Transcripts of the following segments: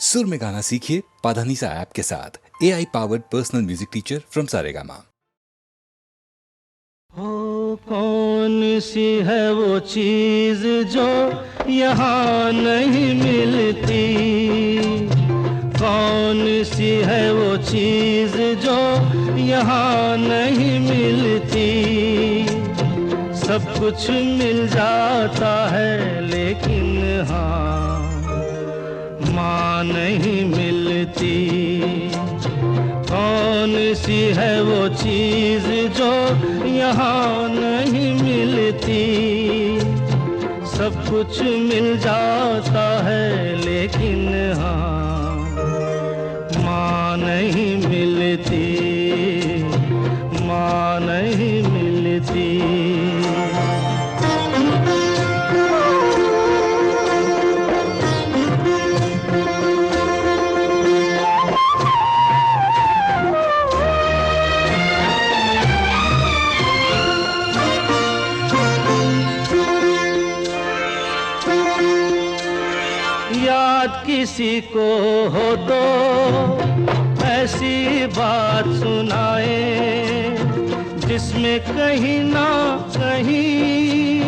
सुर में गाना सीखिए पाधानीसा ऐप के साथ। AI powered personal music teacher from Saregama. हो कौन सी है वो चीज जो यहाँ नहीं मिलती, कौन सी है वो चीज जो यहाँ नहीं मिलती। सब कुछ मिल जाता है लेकिन हाँ माँ नहीं मिलती। कौन सी है वो चीज जो यहाँ नहीं मिलती। सब कुछ मिल जाता है लेकिन हाँ माँ नहीं मिलती, माँ नहीं मिलती। याद किसी को हो तो ऐसी बात सुनाए जिसमें कहीं ना कहीं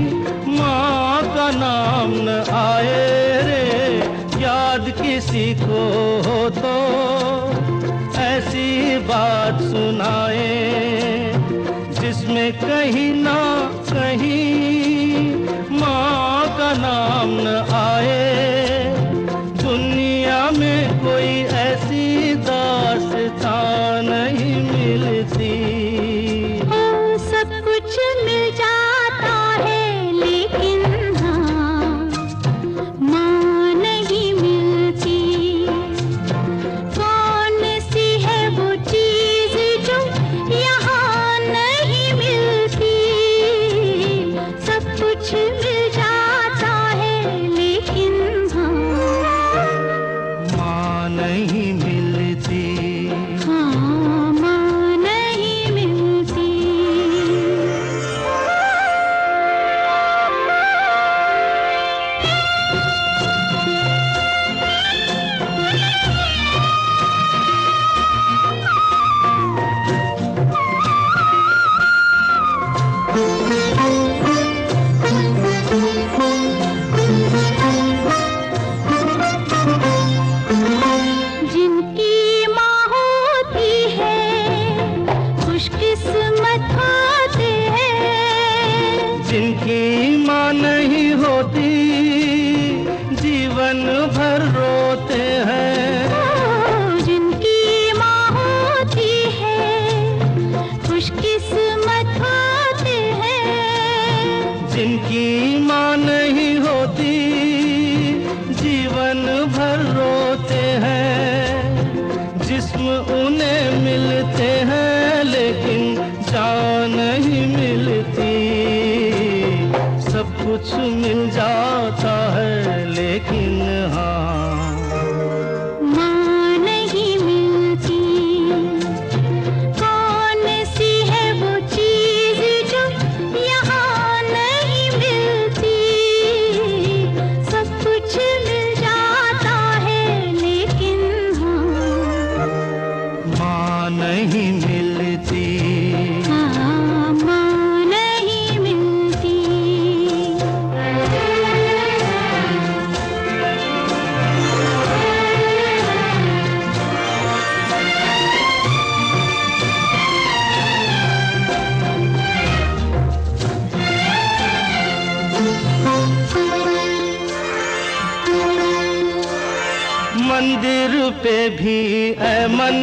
माँ का नाम न आए रे। याद किसी को हो तो ऐसी बात सुनाए जिसमें कहीं ना कहीं माँ का नाम न आए। दुनिया में कोई ऐसी दास्तां नहीं मिलती। सब कुछ मिल जाता है लेकिन हाँ माँ नहीं मिलती। कौन सी है वो चीज जो यहाँ नहीं मिलती। सब कुछ मिल जाता है लेकिन हाँ माँ नहीं मिलती। हाँ माँ नहीं मिलती। जिनकी माँ होती है खुशकिस्मत होते हैं। जिनकी माँ नहीं होती जीवन भर रोते हैं। जिनकी माँ होती है खुशकिस्मत होते हैं। जिनकी माँ नहीं होती जीवन भर रोते हैं। जिस्म उन्हें मिलते हैं लेकिन जान नहीं मिलती। सब कुछ मिल जाता है लेकिन हाँ माँ नहीं मिलती। कौन सी है वो चीज जो यहाँ नहीं मिलती। सब कुछ मिल जाता है लेकिन हाँ माँ नहीं मिलती। हाँ माँ नहीं मिलती। मंदिर पे भी ऐ मन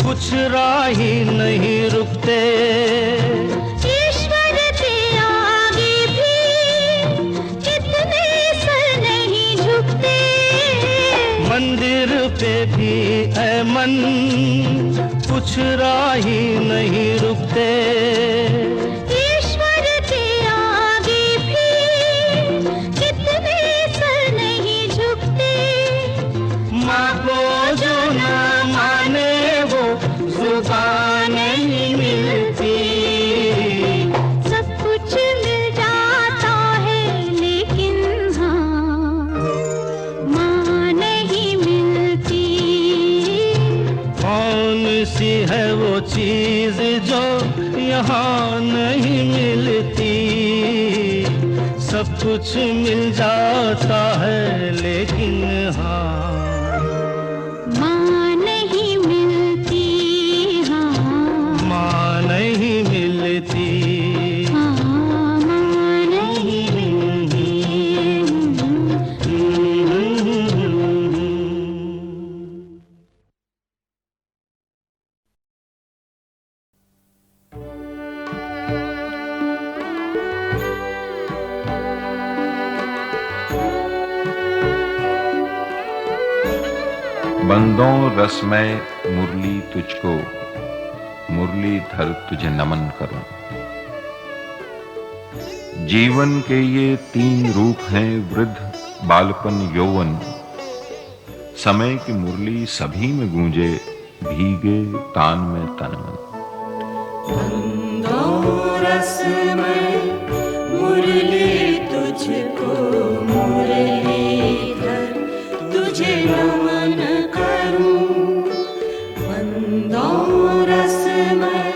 कुछ राही नहीं रुकते। ईश्वर के आगे भी कितने सर नहीं झुकते। मंदिर पे भी ऐ मन कुछ राही नहीं रुकते। ईश्वर के आगे भी कितने सर नहीं झुकते। माँ को जो न माने वो जुबान नहीं मिलती। सब कुछ मिल जाता है लेकिन हाँ माँ नहीं सी है वो चीज जो यहाँ नहीं मिलती। सब कुछ मिल जाता है लेकिन हाँ माँ नहीं मिलती, हाँ माँ नहीं मिलती। हाँ माँ नहीं मिलती। बंदों रसमय मुरली तुझको, मुरलीधर तुझे नमन करूं। जीवन के ये 3 रूप हैं, वृद्ध बालपन यौवन। समय की मुरली सभी में गूंजे, भीगे तान में तन मन। मुरली तुझको, मुरलीधर तुझे नमन करूं। बंदों रसमय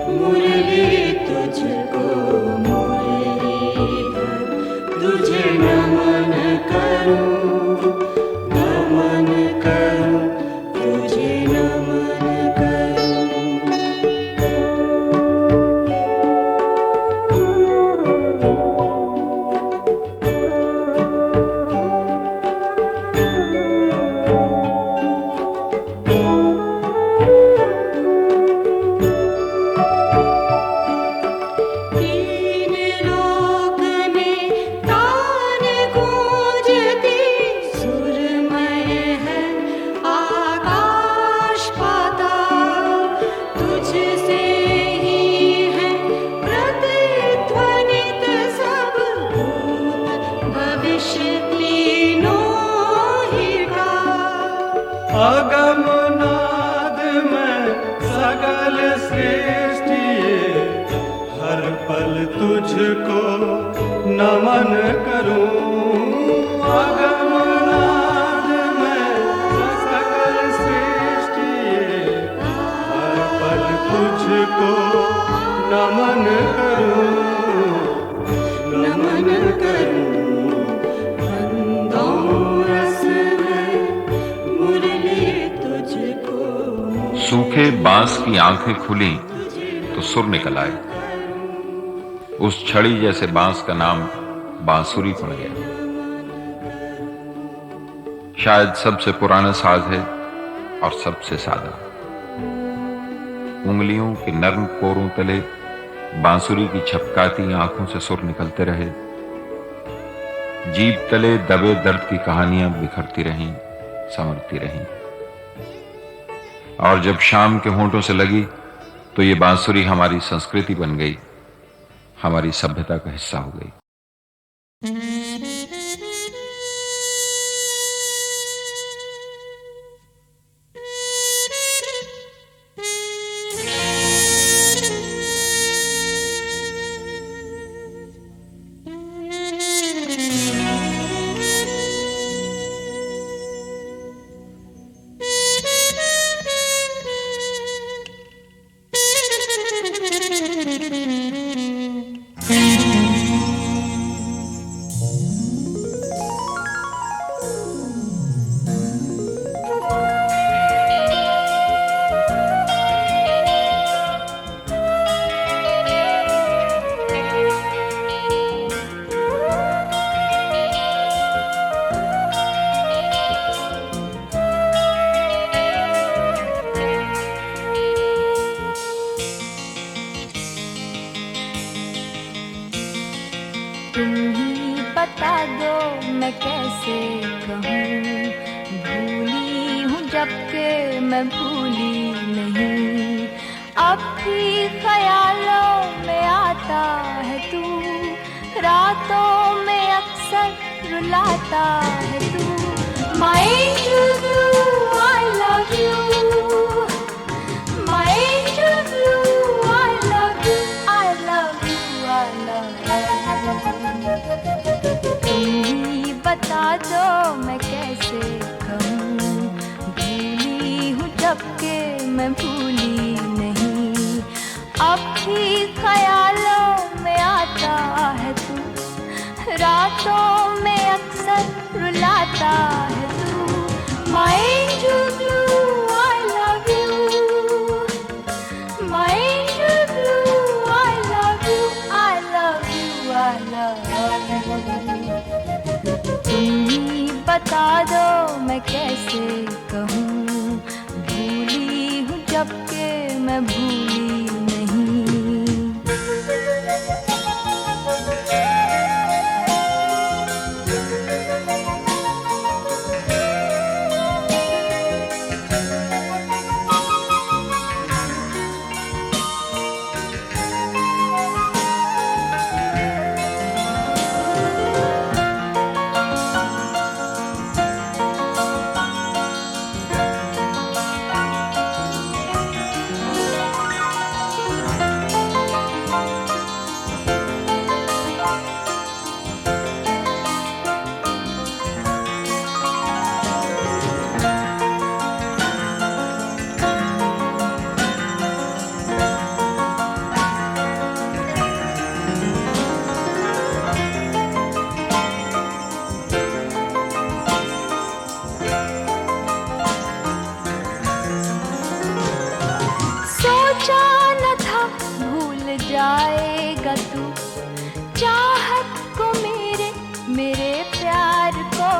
मुरली तुझको, मुरलीधर तुझे नमन करूं, नमन करूं, तुझे नमन करूं। अगमनाद में सकल सृष्टि, हर पल तुझको नमन करूं। अगमनाद में सकल सृष्टि, हर पल तुझको नमन करूं, नमन करूं। सूखे बांस की आंखें खुली तो सुर निकल आए। उस छड़ी जैसे बांस का नाम बांसुरी पड़ गया। शायद सबसे पुराना साज है और सबसे सादा। उंगलियों के नर्म पोरों तले बांसुरी की छपकाती आंखों से सुर निकलते रहे। जीभ तले दबे दर्द की कहानियां बिखरती रहीं, संवरती रहीं। और जब शाम के होंठों से लगी तो ये बांसुरी हमारी संस्कृति बन गई, हमारी सभ्यता का हिस्सा हो गई। तुम ही बता दो मैं कैसे कहूँ, भूली हूँ जबकि मैं भूली नहीं। अब भी ख्यालों में आता है तू, रातों में अक्सर रुलाता है तू। My angel blue, I love you. My angel blue, I love you. I love you, I love you. तुम ही बता दो मैं कैसे कहूँ, भूली हूँ जबकि मैं भूली नहीं। अब भी ख्यालों में आता है तू, रातों में अक्सर रुलाता है तू। My angel blue, I love you. My angel blue, I love you. I love you, I love you. तुम ही बता दो मैं कैसे कहूँ, भूली हूँ जबकि मैं भूली नहीं। सोचा न था भूल जाएगा तू चाहत को, मेरे प्यार को।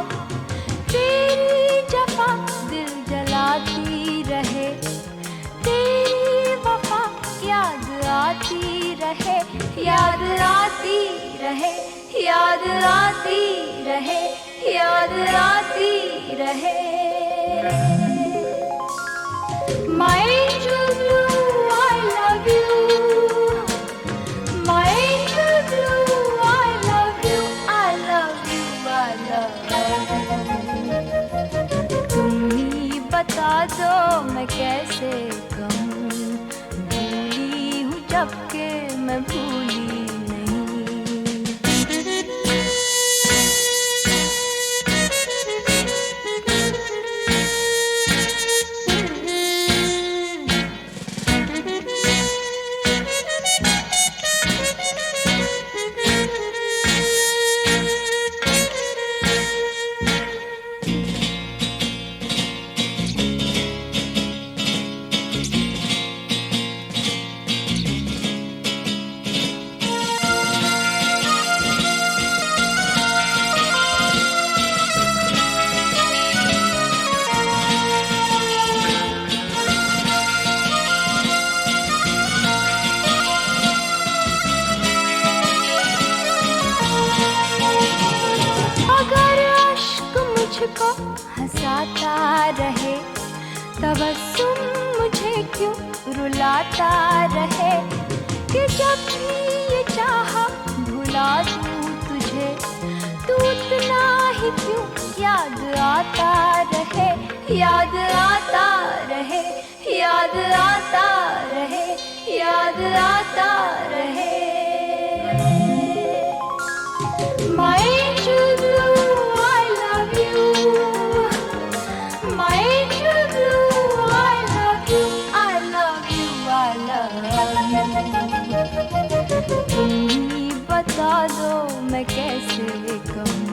तेरी जफा दिल जलाती रहे, तेरी वफा याद आती रहे, याद आती रहे, याद आती रहे, याद आती रहे। My angel blue, I love you. My angel blue, I love you. I love you, I love you. तुम ही बता दो मैं कैसे कहूँ, भूली हूँ जबकि मैं भूली नहीं। मुझको हंसाता रहे, तबस्सुम मुझे क्यों रुलाता रहे, कि जब भी ये चाहा भुला दूं तुझे, तू इतना ही क्यों याद आता रहे, याद आता रहे, याद आता रहे, याद आता रहे। My angel blue, I love you. My angel blue, I love you. I love you, I love you. तुम ही बता दो मैं कैसे कहूँ,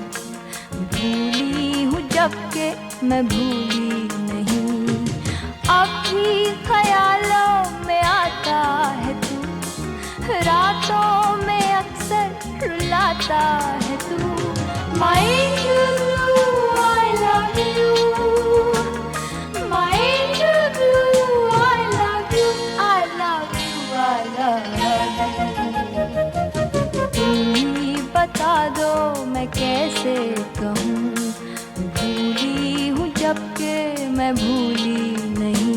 भूली हूँ जबकि मैं भूली नहीं। अब भी ख्यालों में आता है तू, रातों में अक्सर रुलाता है तू। My angel blue, I love you. My angel blue, I love you. I love you, I love you. तुम ही बता दो मैं कैसे कहूँ, भूली हूँ जबकि मैं भूली नहीं।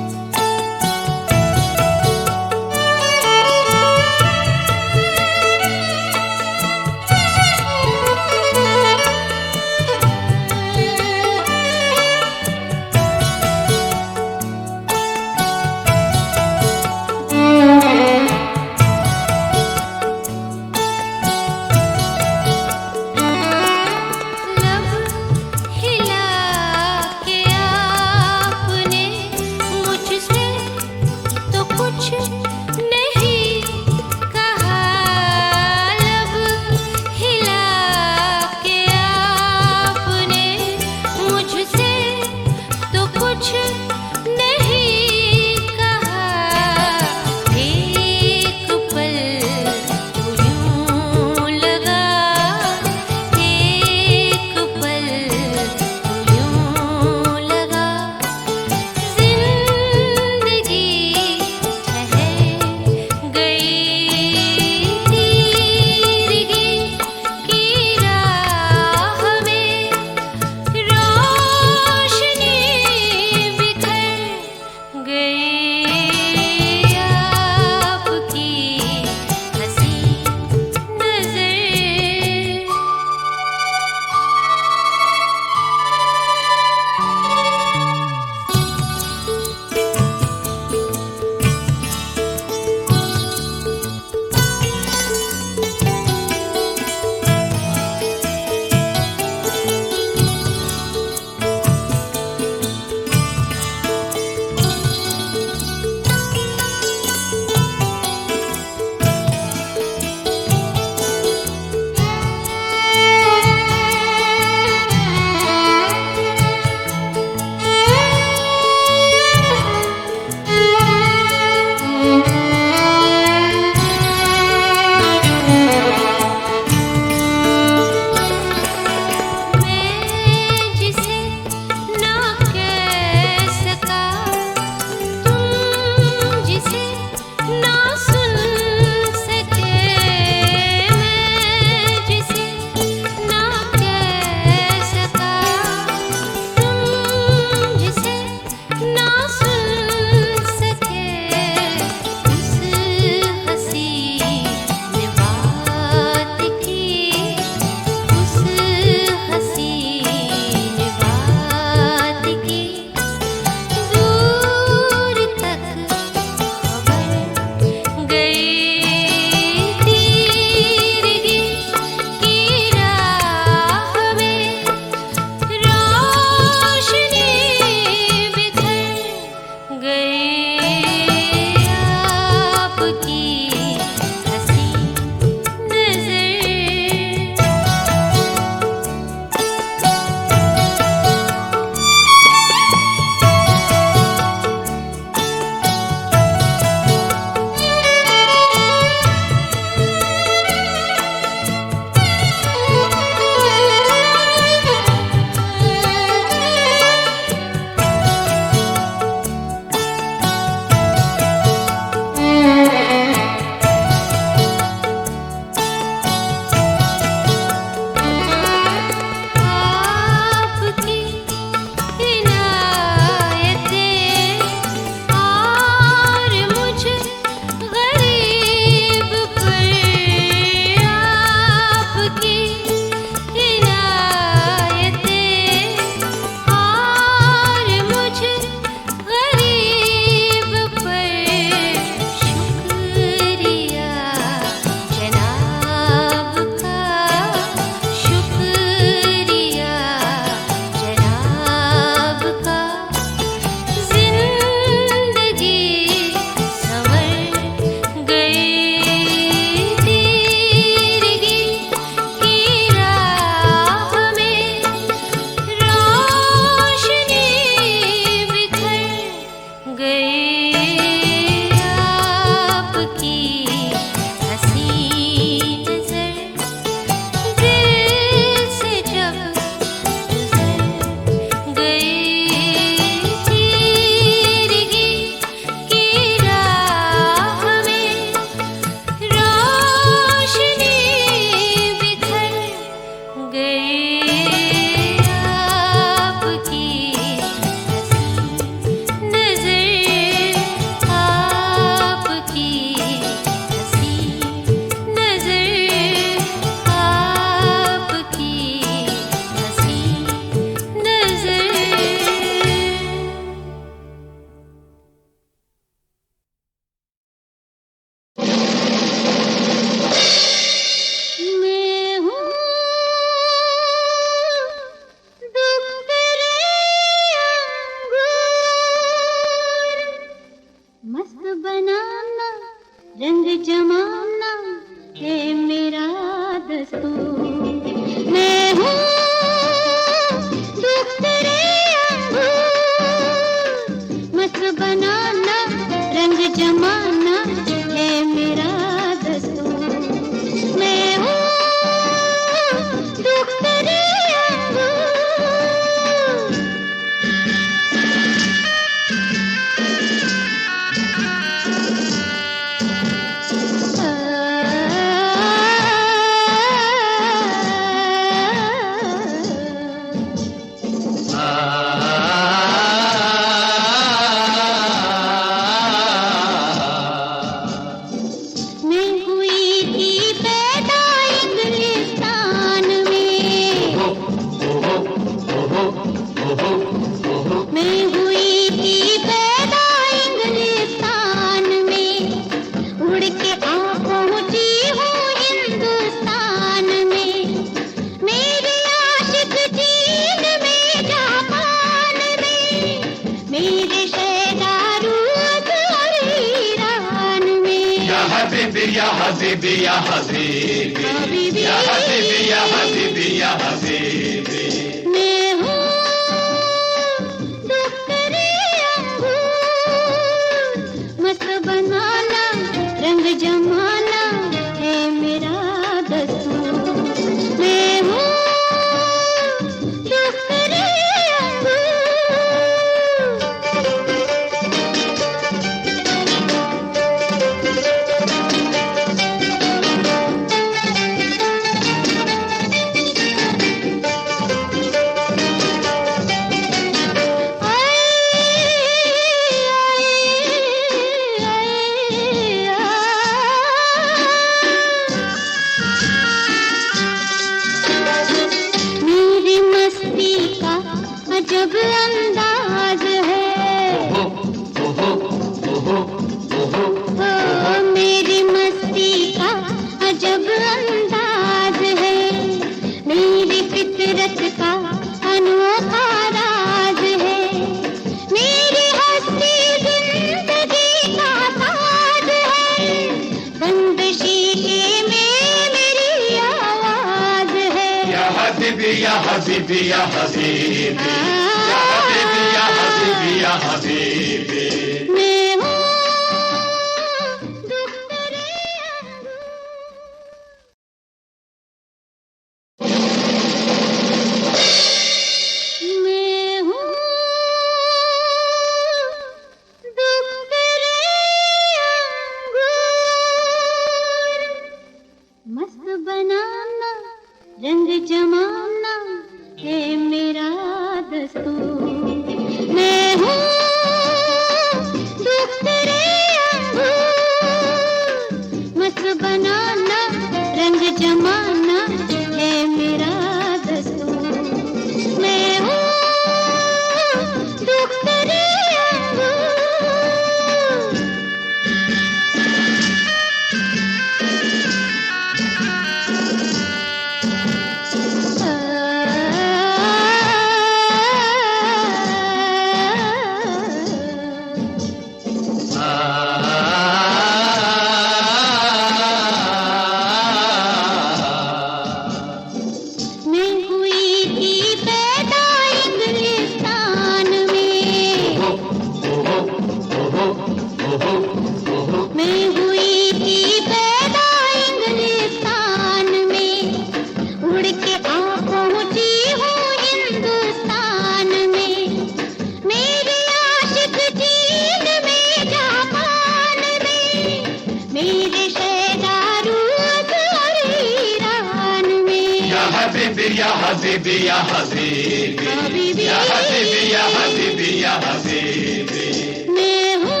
हबीबी या हबीबी या हबीबी या हबीबी या हबीबी या हबीबी मैं हूँ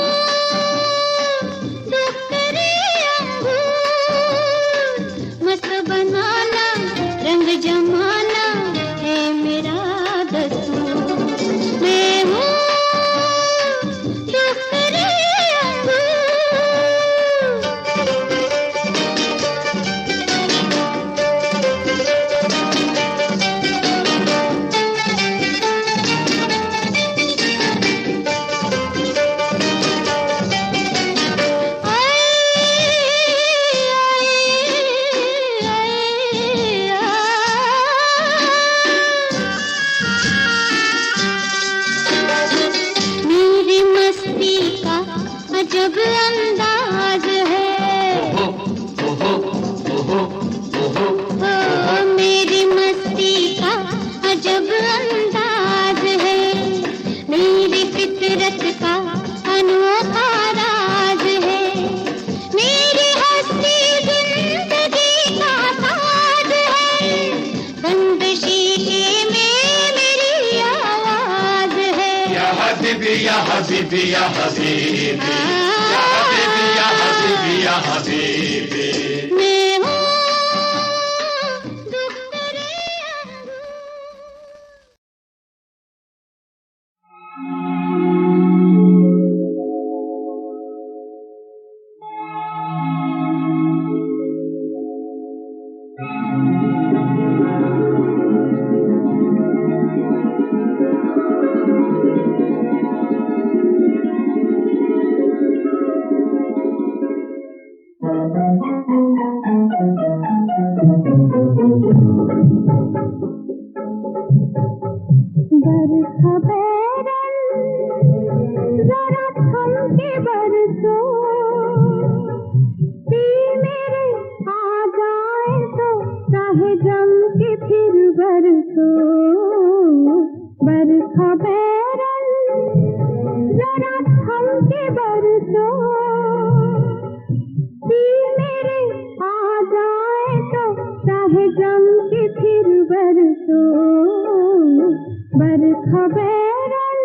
दुखरे अंगूर, मस्त बनाना रंग जमाना है मेरा दस्तूर। मैं हूँ दुखरे मेरी मस्ती का अजब अंदाज है, मेरी मस्ती का अजब अंदाज है, मेरी फितरत का अनोखा राज है, मेरी हस्ती जिंदगी का ताज है, बंद शीशे में मेरी आवाज है। या हबीबी या हबीबी या हबीबी या हबीबी या हबीबी या हबीबी मैं हूँ दुखरे अंगूर। बरखा बैरन जरा थम के बरसो, दिल मेरे आ जाए तो चाहे जम के फिर बरसो। बरखा बैरन जरा थम के बरसो, दिल मेरे आ जाए तो चाहे जम के फिर बरसो। बरखा बैरन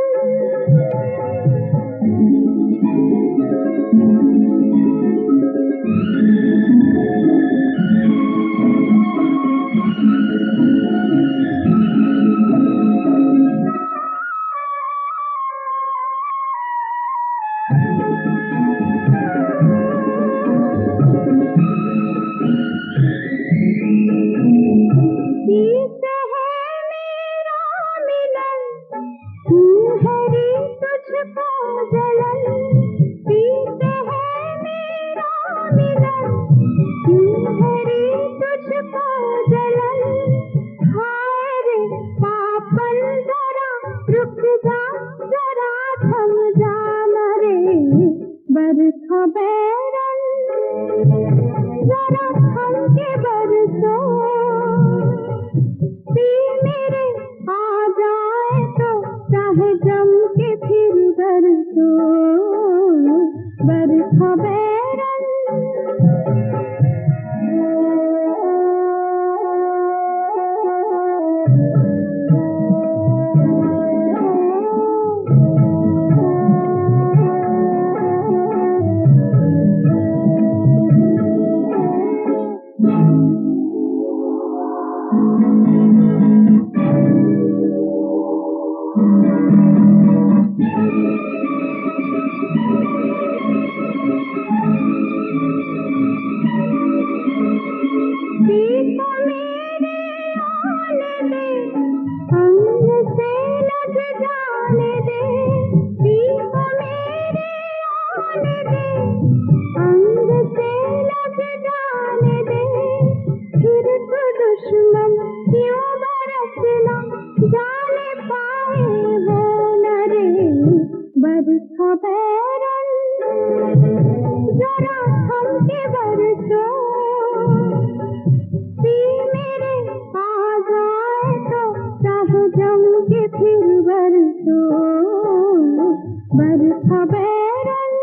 पीत है मेरा मिलन, तू है रे तुझको जलन। पीत है मेरा मिलन, तू है रे तुझको जलन। हाय रे पापन जरा रुक जा, जरा थम जा रे। बरखा बैरन जरा थम के बरसो, दिल मेरे आ जाए तो चाहे जम के फिर बरसो। बरखा बैरन दुश्मन क्यों बरसना जाने पाए वो न रे। बरखा बैरन जरा थम के बरसो, दिल मेरे आ जाए तो चाहे जम के फिर बरसो। बरखा बैरन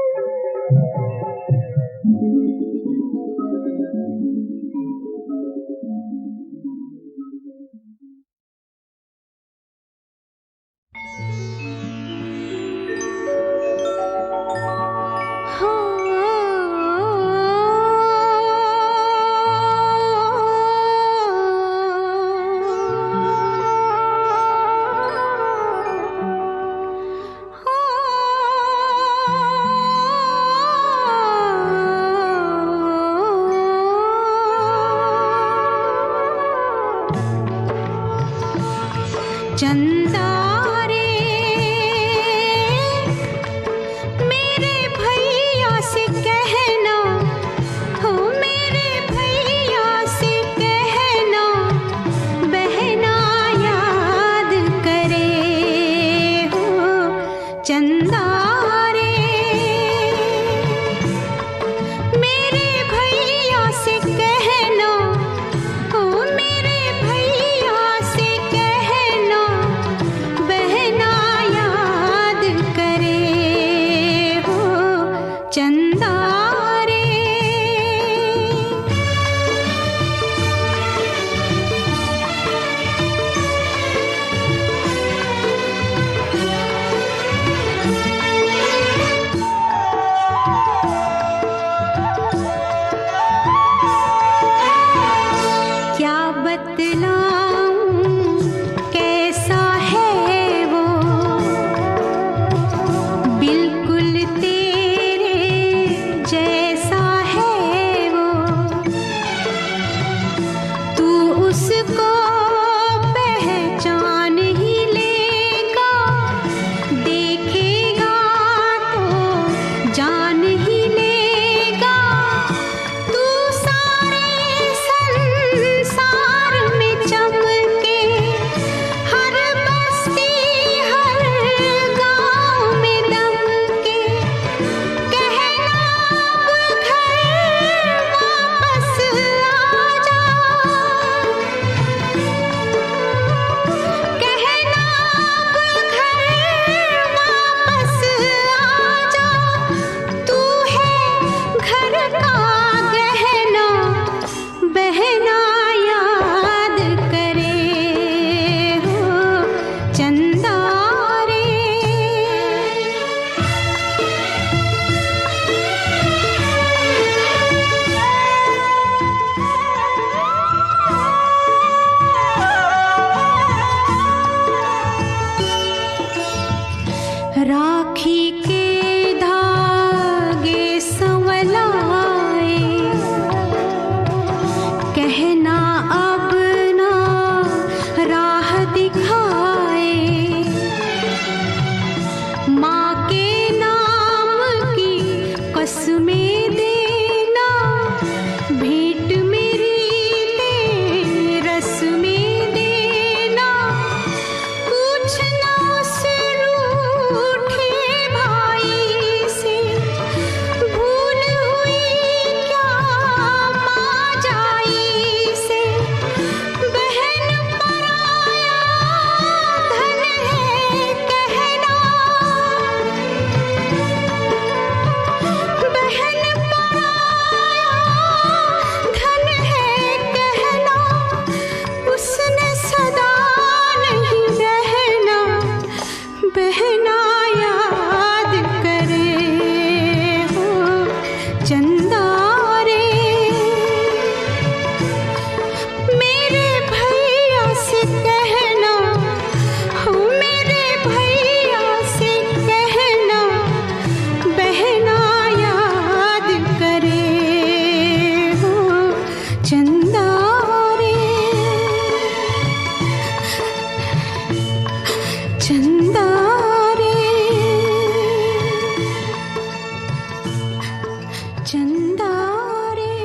चंदा रे मेरे भैया से कहना, हो मेरे भैया से कहना, बहना याद करे हो चंदा रे मेरे भैया से कहना, हो मेरे भैया से कहना, बहना याद करे हो चंदा रे। क्या बतलाऊं कैसा है वो, बिल्कुल तेरे जैसा है वो, तू उसको पहचान ही लेगा, देखेगा तो जान ही लेगा, तू सारे संसार में चमके, हर बस्ती हर गांव में दमके, कहना अब घर वापस आ जा, कहना अब घर वापस आ जा, तू है घर का गहना, बहना याद करे हो चंदा रे। राखी के धागे संवलाए, कहना अब ना राह दिखाए, माँ के नाम की कसमें देना, भेंट मेरी ले रस्में देना, पूछना उस रूठे भाई से, भूल हुई क्या माँ जाई से, बहन पराया धन है कहना, बहन पराया धन है कहना, उसने सदा नहीं रहना, बहना याद करे हो चंदा रे। मेरे भैया से कहना, हो मेरे भैया से कहना, बहना याद करे हो चंदा रे, चंदा रे, चंदा रे।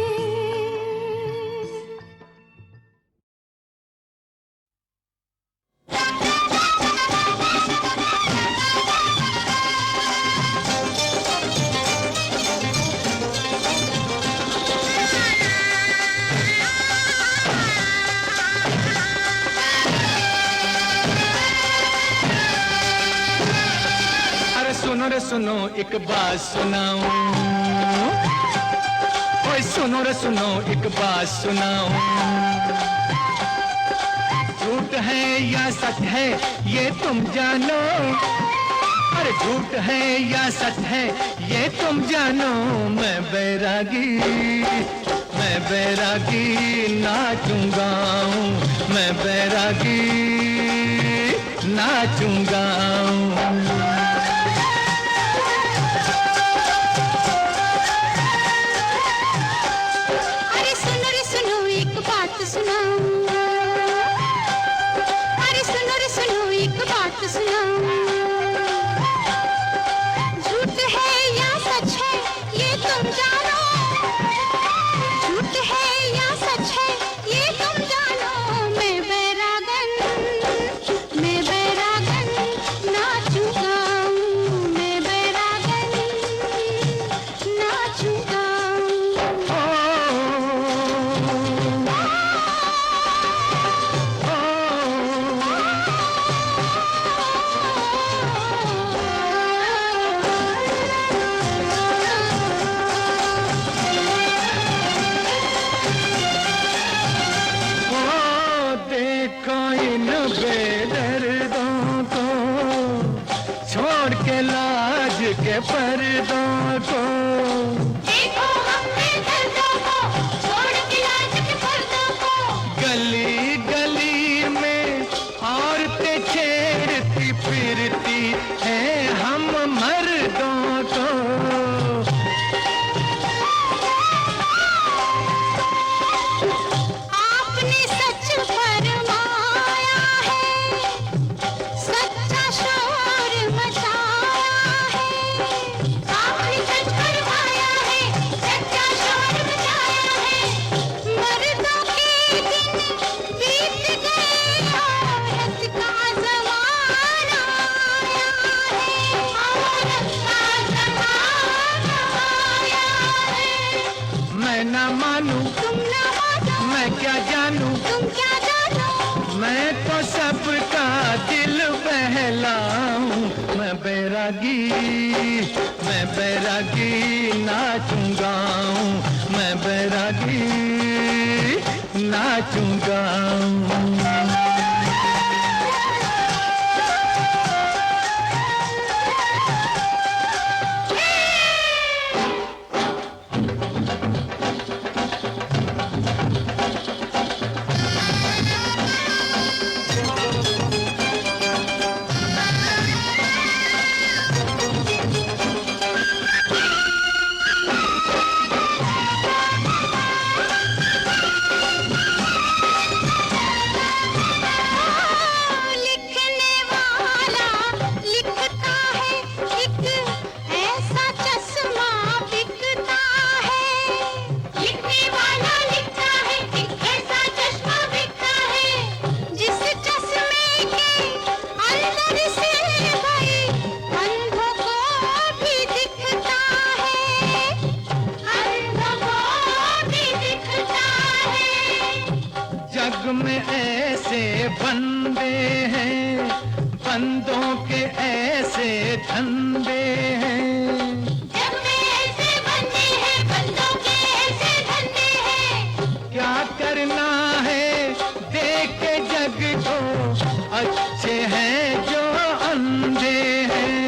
अरे सुनो रे सुनो एक बात सुनाऊं, ओए सुनो रे सुनो एक बात सुनाऊं, झूठ है या सच है ये तुम जानो, अरे झूठ है या सच है ये तुम जानो, मैं बैरागी नाचूंगा, मैं बैरागी नाचूंगा। अरे सुनो रे सुनो एक बात सुनाऊं, अरे सुनो रे सुनो के पर्दों को। देखो हमने दर्दों को, छोड़ के लाज के पर्दों को। गली गली में औरतें छेड़ती फिरती है हम मर्दों को। आपने सच फरमाया है, सच्चा शोर मचाया है। आपने सच फरमाया है, सच्चा शोर मचाया है। मर्दों के दिन बीत गए, औरत का ज़माना आया है। औरत का ज़माना आया है। मैं ना मानूं, तुम ना मानो, मैं क्या जानूं, तुम क्या जानो। मैं तो सबका दिल बहलाऊं। मैं बैरागी नाचूंगा, मैं बैरागी नाचूंगा। लिखने वाला लिखता है, एक ऐसा चश्मा बिकता है। लिखने वाला लिखता है, एक ऐसा चश्मा बिकता है। जिस चश्मे के अंदर से भाई अंधों को भी दिखता है। अंधों को भी दिखता है। जग में ऐसे बंदे हैं, बंदों के ऐसे धंधे हैं। जग में ऐसे बंदे हैं, बंदों के ऐसे धंधे हैं। क्या करना है देख के जग को, अच्छे हैं जो अंधे हैं।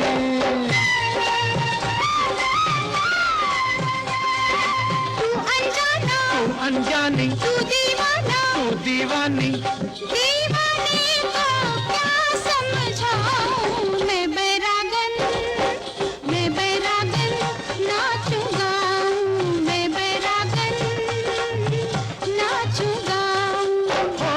तू अनजाना, तू अनजानी, तू दीवाना, तू दीवानी, दीवाने को क्या समझाऊं। मैं बैरागन नाचूंगा। मैं बैरागन नाचूंगा। ओ,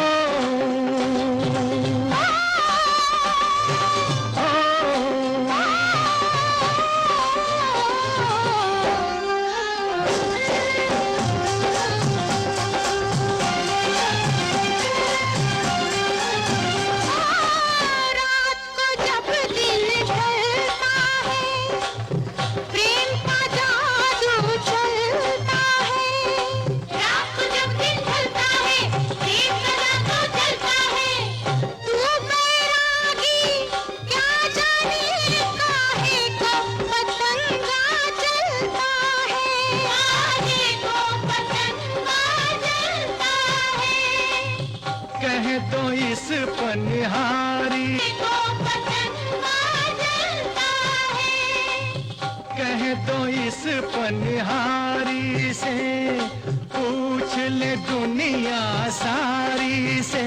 रात को जब दिल ढलता है, प्रेम का जादू चलता है। रात को जब दिल ढलता है, प्रेम का जादू चलता है। तू बैरागी क्या जाने काहे को पतंगा चलता है। काहे को पतंगा चलता है। कह दो इस पनिहारी, को पतंगा चलता है। कह दो इस पनिहारी से, पूछ ले दुनिया सारी से।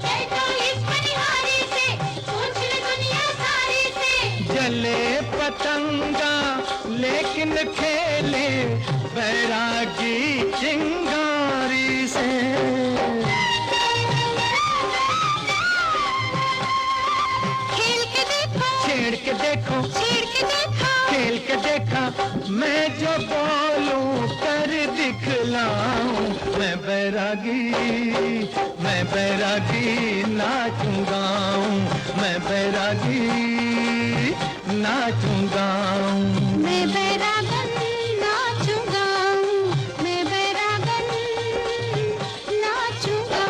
कह दो इस बनिहारी से, पूछ ले दुनिया सारी से। जले पतंगा लेकिन खेले बैरागी चिंगारी से। खेल के देखो, छेड़ के देखो, छेड़ के देखो। खेल के देखा, मैं जो बोलूं कर दिखलाऊं। मैं बैरागी नाचूंगा, मैं बैरागी नाचूंगा। मैं बैरागन नाचूंगा। मैं बैरागन नाचूंगा।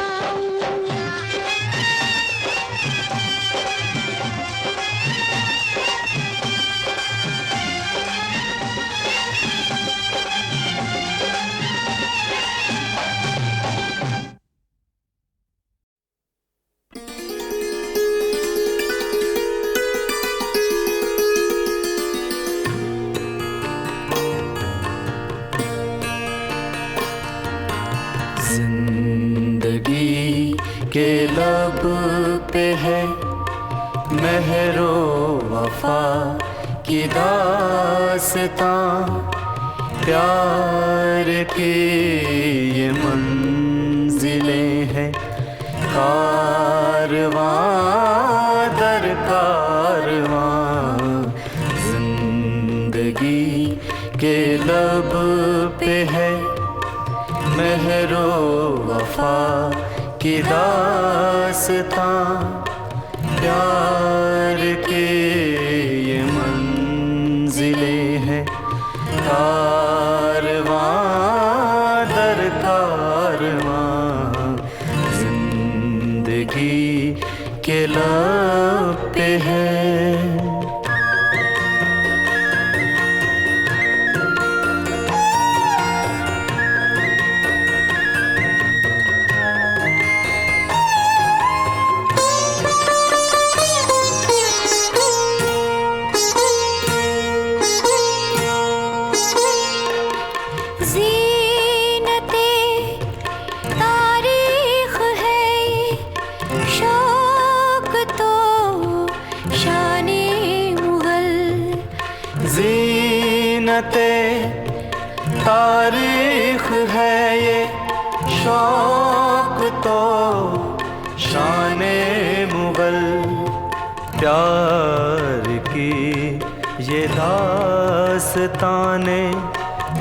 लब पे है महरो वफा की दास्तां, प्यार की ये मंजिलें हैं कारवां दर कारवां, जिंदगी के लब पे है महरो वफा की दास्तां, प्यार के ये मंजिलें हैं कारवां दर कारवां, जिंदगी के लब पे है। ज़ीनते तारीख़ है ये, शौक़ तो शाने मुग़ल। ज़ीनते तारीख़ है ये, शौक़ तो शाने मुग़ल, प्यार की ये दास्तानें,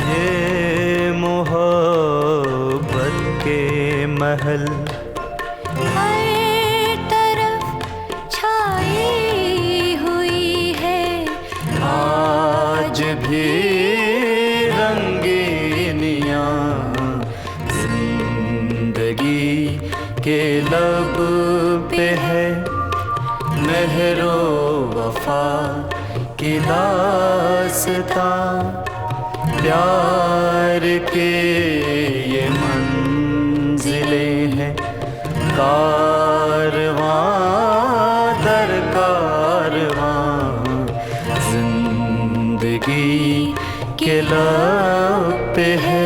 ये मोहब्बत के महल, हर तरफ छाई हुई है आज भी रंगीनियाँ, जिंदगी के लब पे है महरो वफा की दास्तां, प्यार के ये मंजिलें हैं कारवां दर कारवां, जिंदगी के लब पे है।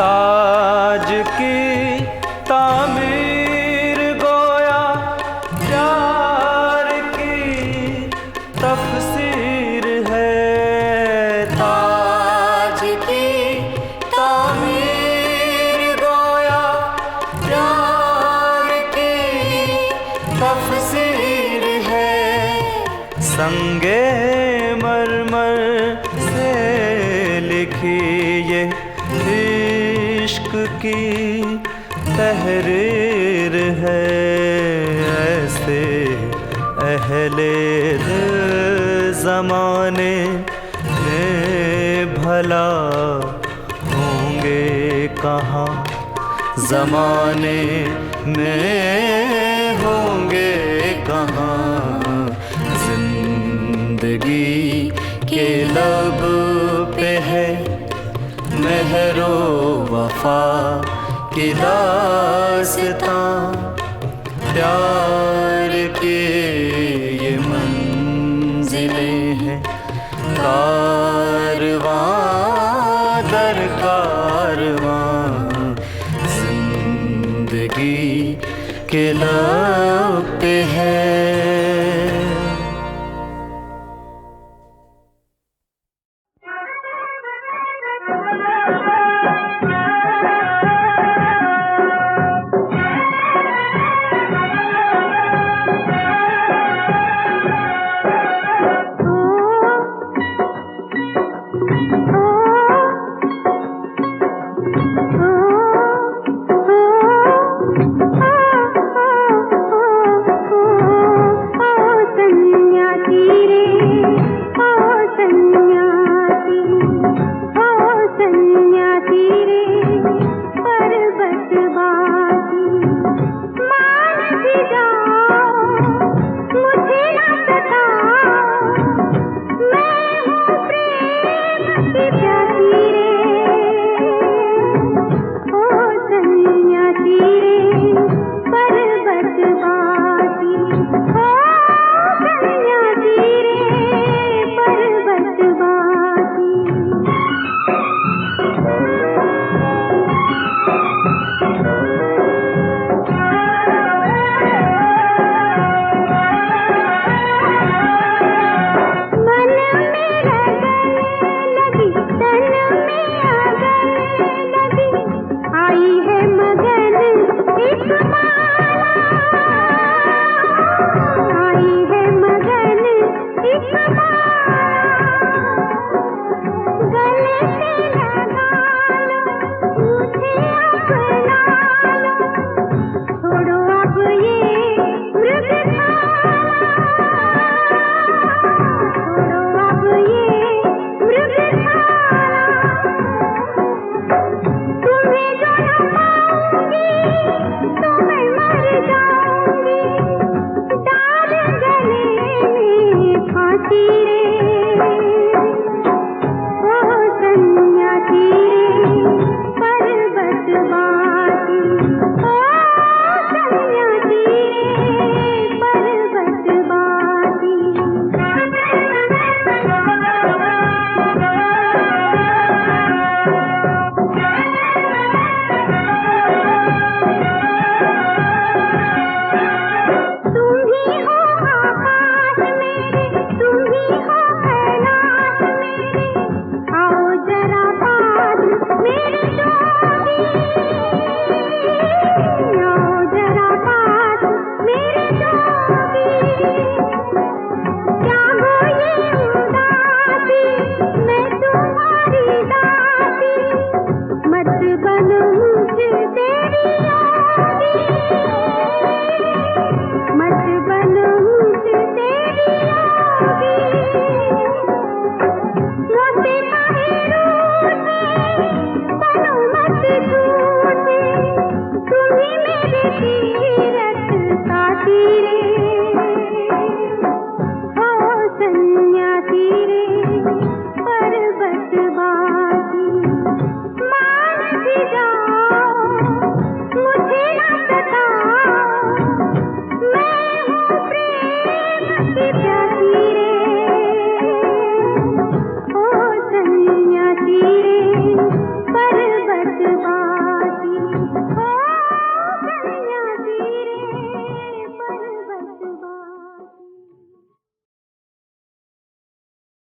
ताज की तामीर गोया प्यार की तफसीर है, ताज की तामीर गोया प्यार की तफसीर है, संगे मरमर से लिखी ये इश्क की तहरीर है, ऐसे अहले ज़माने में भला होंगे कहाँ, ज़माने में होंगे कहाँ, जिंदगी के लब पे है महरो वफा की दास्तां, प्यार के ये मंजिलें हैं कारवां दर कारवां, जिंदगी के लब पे है।